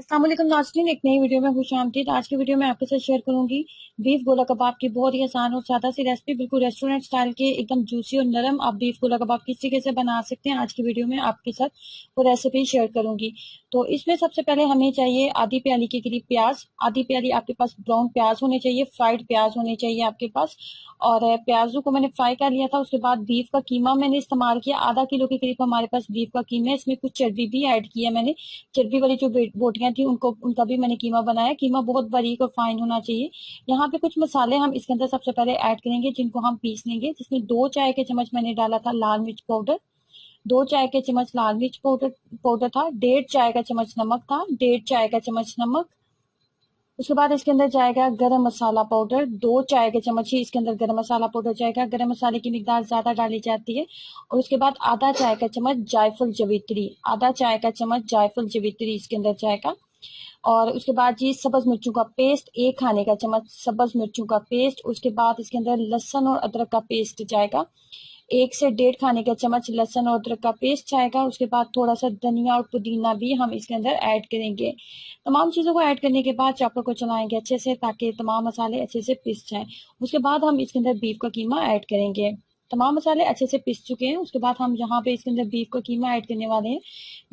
अस्सलाम वालेकुम नाज़रीन, एक नई वीडियो में खुशामदीद। आज की वीडियो में आपके साथ शेयर करूंगी बीफ गोला कबाब की बहुत ही आसान और सादा सी रेसिपी, बिल्कुल रेस्टोरेंट स्टाइल के एकदम जूसी और नरम आप बीफ गोला कबाब किस तरीके से बना सकते हैं। आज की वीडियो में आपके साथ वो रेसिपी शेयर करूंगी। तो इसमें सबसे पहले हमें चाहिए आधी प्याली के करीब प्याज। आधी प्याली आपके पास ब्राउन प्याज होने चाहिए, फ्राइड प्याज होने चाहिए आपके पास। और प्याजों को मैंने फ्राई कर लिया था। उसके बाद बीफ का कीमा मैंने इस्तेमाल किया, आधा किलो के करीब हमारे पास बीफ का कीमा है। इसमें कुछ चर्बी भी ऐड किया मैंने, चर्बी वाली जो बोटियां थी उनका भी मैंने कीमा बनाया। कीमा बहुत बारीक और फाइन होना चाहिए। यहाँ पे कुछ मसाले हम इसके अंदर सबसे पहले ऐड करेंगे, जिनको हम पीस लेंगे। जिसमें 2 चाय के चम्मच मैंने डाला था लाल मिर्च पाउडर, 2 चाय के चम्मच लाल मिर्च पाउडर था। 1.5 चाय का चम्मच नमक था, 1.5 चाय का चम्मच नमक। उसके बाद इसके अंदर जाएगा गरम मसाला पाउडर, 2 चाय के चम्मच ही इसके अंदर गरम मसाला पाउडर जाएगा। गरम मसाले की मिकदार ज्यादा डाली जाती है। और उसके बाद आधा चाय का चम्मच जायफल जवित्री, आधा चाय का चम्मच जायफल जवित्री इसके अंदर जाएगा। और उसके बाद जी सब्ज मिर्चों का पेस्ट, 1 खाने का चम्मच सब्ज मिर्चों का पेस्ट। उसके बाद इसके अंदर लहसुन और अदरक का पेस्ट जाएगा, 1 से 1.5 खाने का चम्मच लहसुन और अदरक का पेस्ट जाएगा। उसके बाद थोड़ा सा धनिया और पुदीना भी हम इसके अंदर ऐड करेंगे। तमाम चीज़ों को ऐड करने के बाद चॉपर को चलाएंगे अच्छे से, ताकि तमाम मसाले अच्छे से पिस जाएं। उसके बाद हम इसके अंदर बीफ का कीमा ऐड करेंगे। तमाम मसाले अच्छे से पिस चुके हैं। उसके बाद हम यहाँ पे इसके अंदर बीफ का कीमा ऐड करने वाले हैं।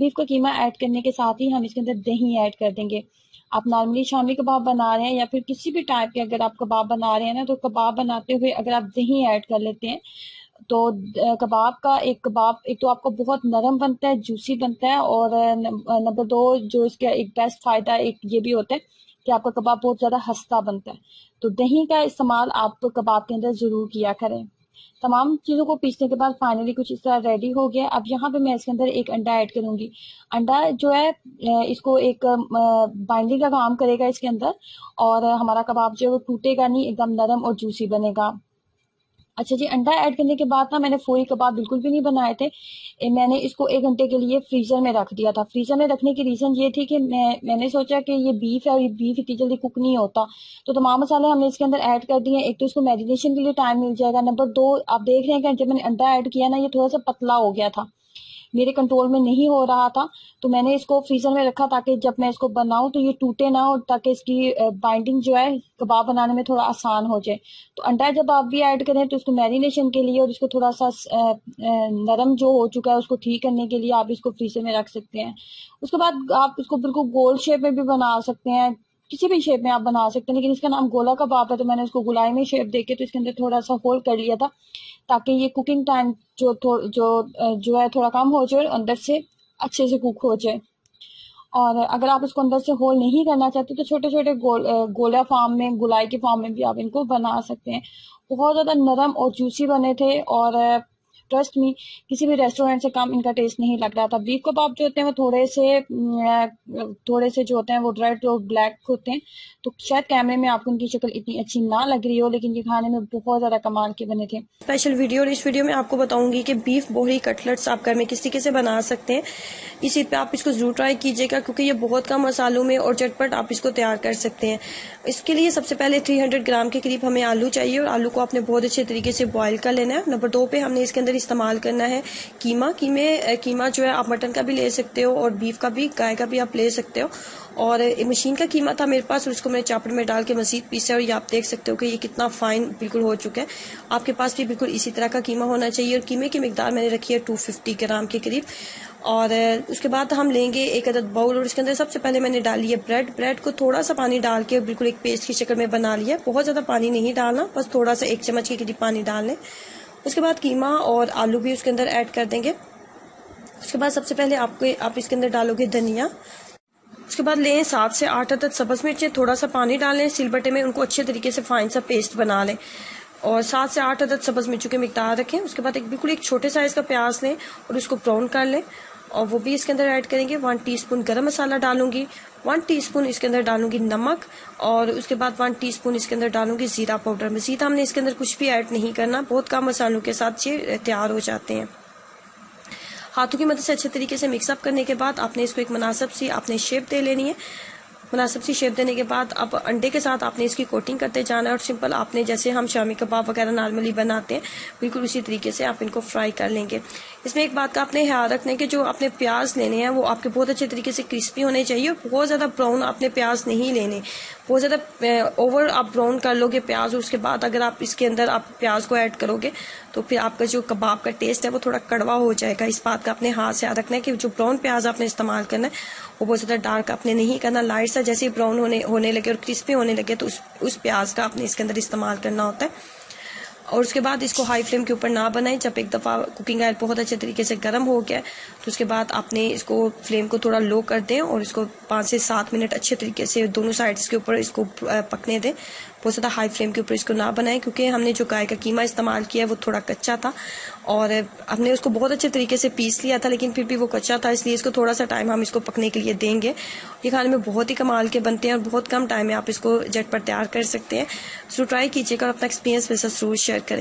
बीफ का कीमा ऐड करने के साथ ही हम इसके अंदर दही ऐड कर देंगे। आप नॉर्मली शामी कबाब बना रहे हैं या फिर किसी भी टाइप के अगर आप कबाब बना रहे हैं ना, तो कबाब बनाते हुए अगर आप दही ऐड कर लेते हैं तो कबाब एक तो आपका बहुत नरम बनता है, जूसी बनता है। और नंबर 2 जो इसका एक बेस्ट फायदा एक ये भी होता है कि आपका कबाब बहुत ज्यादा हस्ता बनता है। तो दही का इस्तेमाल आप कबाब के अंदर जरूर किया करें। तमाम चीजों को पीसने के बाद फाइनली कुछ इस तरह रेडी हो गया। अब यहाँ पे मैं इसके अंदर एक अंडा ऐड करूंगी। अंडा जो है इसको एक बाइंडिंग का काम करेगा इसके अंदर, और हमारा कबाब जो है वो टूटेगा नहीं, एकदम नरम और जूसी बनेगा। अच्छा जी, अंडा ऐड करने के बाद ना मैंने फूली कबाब बिल्कुल भी नहीं बनाए थे। मैंने इसको 1 घंटे के लिए फ्रीजर में रख दिया था। फ्रीजर में रखने की रीजन ये थी कि मैंने सोचा कि ये बीफ है और ये बीफ इतनी जल्दी कुक नहीं होता, तो तमाम मसाले हमने इसके अंदर ऐड कर दिए। एक तो इसको मैरिनेशन के लिए टाइम मिल जाएगा। नंबर 2, आप देख रहे हैं कि जब मैंने अंडा ऐड किया ना, ये थोड़ा सा पतला हो गया था, मेरे कंट्रोल में नहीं हो रहा था। तो मैंने इसको फ्रीजर में रखा ताकि जब मैं इसको बनाऊं तो ये टूटे ना, और ताकि इसकी बाइंडिंग जो है कबाब बनाने में थोड़ा आसान हो जाए। तो अंडा जब आप भी ऐड करें तो इसको मैरिनेशन के लिए और इसको थोड़ा सा नरम जो हो चुका है उसको ठीक करने के लिए आप इसको फ्रीजर में रख सकते हैं। उसके बाद आप इसको बिल्कुल गोल शेप में भी बना सकते हैं, किसी भी शेप में आप बना सकते हैं। लेकिन इसका नाम गोला कबाब है तो मैंने उसको गुलाई में शेप देके तो इसके अंदर थोड़ा सा होल कर लिया था, ताकि ये कुकिंग टाइम जो है थोड़ा कम हो जाए और अंदर से अच्छे से कुक हो जाए। और अगर आप इसको अंदर से होल नहीं करना चाहते तो छोटे छोटे गोला फॉर्म में, गुलाई के फॉर्म में भी आप इनको बना सकते हैं। बहुत ज़्यादा नरम और जूसी बने थे, और ट्रस्ट मी किसी भी रेस्टोरेंट से कम इनका टेस्ट नहीं लग रहा था। बीफ कबाब जो होते हैं वो थोड़े से जो होते हैं वो रेड और ब्लैक होते हैं, तो शायद कैमरे में आपको उनकी शक्ल इतनी अच्छी ना लग रही हो, लेकिन ये खाने में बहुत ज़्यादा कमाल के बने थे। स्पेशल वीडियो, और इस वीडियो में आपको बताऊंगी कि बीफ बोहरी कटलेट्स आप घर में किस तरीके से बना सकते हैं। इसी पे आप इसको जरूर ट्राई कीजिएगा, क्योंकि ये बहुत कम मसालों में और झटपट आप इसको तैयार कर सकते हैं। इसके लिए सबसे पहले 300 ग्राम के करीब हमें आलू चाहिए, और आलू को आपने बहुत अच्छे तरीके से बॉयल कर लेना है। नंबर 2 पे हमने इसके अंदर इस्तेमाल करना है कीमा जो है आप मटन का भी ले सकते हो और बीफ का भी, गाय का भी आप ले सकते हो। और मशीन का कीमा था मेरे पास, और इसको मैंने चापर में डाल के मजीद पीसा, और ये आप देख सकते हो कि ये कितना फाइन बिल्कुल हो चुका है। आपके पास भी बिल्कुल इसी तरह का कीमा होना चाहिए। और कीमे की मिकदार मैंने रखी है 250 ग्राम के करीब। और उसके बाद हम लेंगे 1 अदद बाउल, और इसके अंदर सबसे पहले मैंने डाली है ब्रेड को थोड़ा सा पानी डाल के बिल्कुल एक पेस्ट की शक्ल में बना लिया। बहुत ज्यादा पानी नहीं डालना, बस थोड़ा सा 1 चम्मच के करीब पानी डाल लें। उसके बाद कीमा और आलू भी उसके अंदर ऐड कर देंगे। उसके बाद सबसे पहले आप इसके अंदर डालोगे धनिया। उसके बाद लें 7 से 8 अदद सब्ज मिर्चें, थोड़ा सा पानी डालें सिलबट्टे में, उनको अच्छे तरीके से फाइन सा पेस्ट बना लें, और 7 से 8 अदद सब्ज मिर्चों की मिकदार रखें। उसके बाद बिल्कुल एक छोटे साइज का प्याज लें और उसको ब्राउन कर लें, और वो भी इसके अंदर ऐड करेंगे। 1 टीस्पून गरम मसाला डालूंगी, 1 टीस्पून इसके अंदर डालूंगी नमक, और उसके बाद 1 टीस्पून इसके अंदर डालूंगी जीरा पाउडर। मजीद हमने इसके अंदर कुछ भी ऐड नहीं करना, बहुत कम मसालों के साथ ये तैयार हो जाते हैं। हाथों की मदद से अच्छे तरीके से मिक्सअप करने के बाद आपने इसको एक मुनासिब सी आपने शेप दे लेनी है। मुनासिब सी शेप देने के बाद अब अंडे के साथ आपने इसकी कोटिंग करते जाना है, और सिंपल आपने जैसे हम शामी कबाब वगैरह नॉर्मली बनाते हैं बिल्कुल उसी तरीके से आप इनको फ्राई कर लेंगे। इसमें एक बात का आपने ख्याल रखना है कि जो आपने प्याज लेने हैं वो आपके बहुत अच्छे तरीके से क्रिस्पी होने चाहिए और बहुत ज़्यादा ब्राउन आपने प्याज नहीं लेने। बहुत ज़्यादा ओवर आप ब्राउन कर लोगे प्याज, उसके बाद अगर आप इसके अंदर आप प्याज को ऐड करोगे तो फिर आपका जो कबाब का टेस्ट है वो थोड़ा कड़वा हो जाएगा। इस बात का अपने हाथ से याद रखना है कि जो ब्राउन प्याज आपने इस्तेमाल करना है वो बहुत ज़्यादा डार्क आपने नहीं करना। लाइट सा जैसे ही ब्राउन होने लगे और क्रिस्पी होने लगे तो उस प्याज का आपने इसके अंदर इस्तेमाल करना होता है। और उसके बाद इसको हाई फ्लेम के ऊपर ना बनाएं। जब एक दफ़ा कुकिंग ऑयल बहुत अच्छे तरीके से गर्म हो गया तो उसके बाद आपने इसको फ्लेम को थोड़ा लो कर दें और इसको 5 से 7 मिनट अच्छे तरीके से दोनों साइड्स के ऊपर इसको पकने दें। बहुत ज़्यादा हाई फ्लेम के ऊपर इसको ना बनाएं क्योंकि हमने जो गाय का कीमा इस्तेमाल किया है वो थोड़ा कच्चा था और हमने उसको बहुत अच्छे तरीके से पीस लिया था, लेकिन फिर भी वो कच्चा था, इसलिए इसको थोड़ा सा टाइम हम इसको पकने के लिए देंगे। ये खाने में बहुत ही कमाल के बनते हैं और बहुत कम टाइम में आप इसको झटपट तैयार कर सकते हैं। सो ट्राई कीजिएगा और अपना एक्सपीरियंस मेरे साथ जरूर शेयर करें।